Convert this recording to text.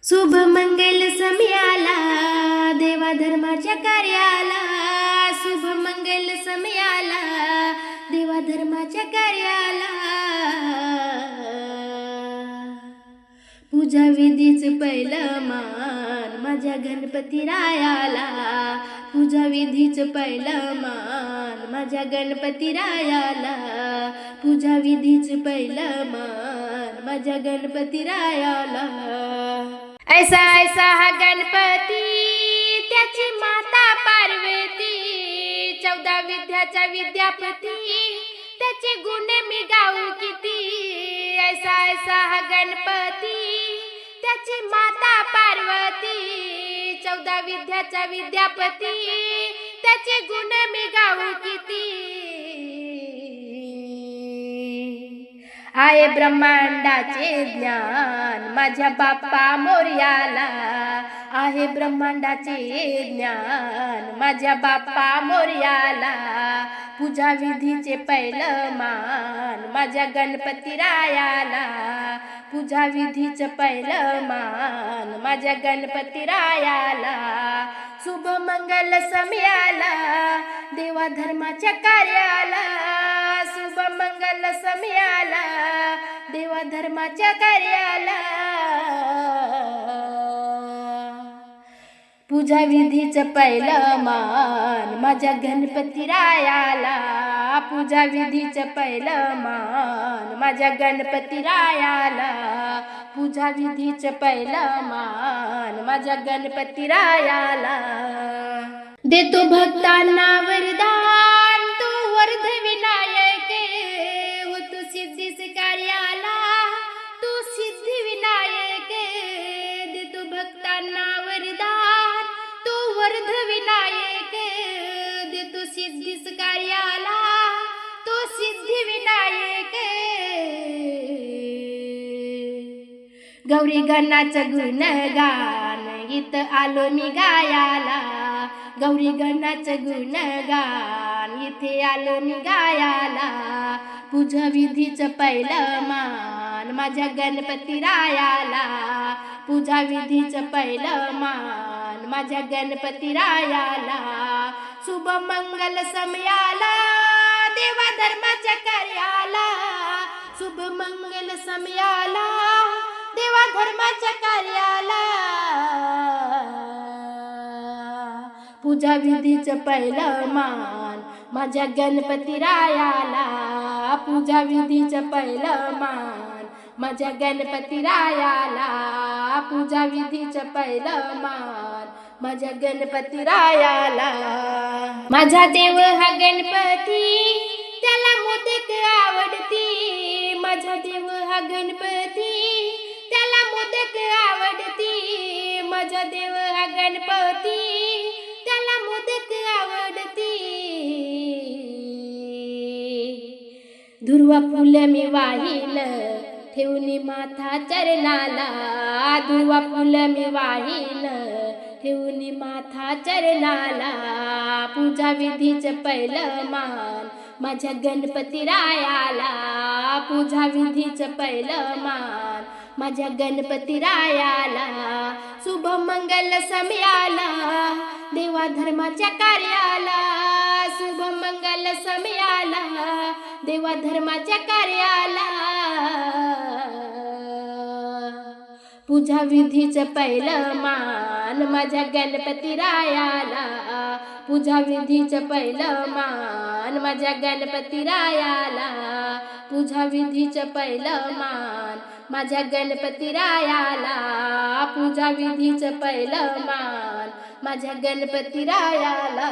शुभ मंगल समयाला देवा धर्माच्या कार्याला, शुभ मंगल समयाला देवा धर्माच्या कार्याला, पूजा विधीच पहिलं मान माझ्या गणपती रायाला, पूजा विधीच पहिलं मान माझ्या गणपती रायाला, पूजा विधीच पहिलं मान माझ्या गणपती रायाला। ऐसा ऐसा हा गणपती त्याची माता पार्वती, 14 विद्याचा विद्यापती त्याचे गुण मी गाऊ किती। ऐसा ऐसा हा गणपती त्याची माता पार्वती, 14 विद्याचा विद्यापती त्याचे गुण मी गाऊ किती। आहे ब्रह्मांडाचे ज्ञान माझ्या बाप्पा मोरयाला, आहे ब्रह्मांडाचे ज्ञान माझ्या बाप्पा मोरयाला, पूजा विधीचे पहिलं मान माझ्या गणपती रायाला, पूजा विधीचं पहिलं मान माझ्या गणपती रायाला। शुभ मंगल समयाला देवा धर्माच्या कार्याला, शुभ मंगल समयाला देवा धर्माच्या कार्याला, पूजा विधीचं पहिलं मान माझ्या गणपती रायाला, पूजा विधीचं पहिलं मान माझ्या गणपती रायाला, पूजा विधीचं पहिलं मान माझ्या गणपती रायाला। देतो भक्तांना वरदान तू वर्ध विनायक, हो तू सिद्धीस कार्याला तू सिद्धी विनायक। देतो भक्तांना वरदान तू वर्ध विनायक, देतो सिद्धीस कार्याला तू सिद्धी विनायक। गौरी गणाचं गुणगान इथं आलो मी गायाला, गौरी गणाचं गुणगान इथे आलो मी गायाला, पूजा विधीचं पहिलं मान माझ्या गणपती रायाला, पूजा विधीचं पहिलं मान माझ्या गणपती रायाला। शुभ मंगल समयाला देवा धर्माच्या कार्याला, शुभ मंगल समयाला देवा धर्माच्या कार्याला, पूजा विधीचं पहिलं मान माझ्या गणपती रायाला, पूजा विधीचं पहिलं मान माझ्या गणपती रायाला, पूजा विधीचं पहिलं मान माझ्या गणपती रायाला। माझा देव हा गणपती त्याला मोदक आवडती, माझा देव हा गणपती त्याला मोदक आवडती, माझा देव हा गणपती त्याला मोदक आवडती। दुर्वा फुल मी वाहिल ठेवून माथा चरणाला, दुर्वा फुल मी वाहिल ठेवून माथा चरणाला, पूजा विधीचं पहिलं मान माझ्या गणपती रायाला, पूजा विधीचं पहिलं मान माझ्या गणपती रायाला। शुभ मंगल समयाला देवा धर्माच्या कार्याला, शुभ मंगल समयाला देवा धर्माच्या कार्याला, पूजा विधीचं पहिलं मान माझ्या गणपती रायाला, पूजा विधीचं पहिलं मान माझ्या गणपती रायाला, पूजा विधीचं पहिलं मान माझ्या गणपती रायाला, पूजा विधीचं पहिलं मान माझ्या गणपती रायाला।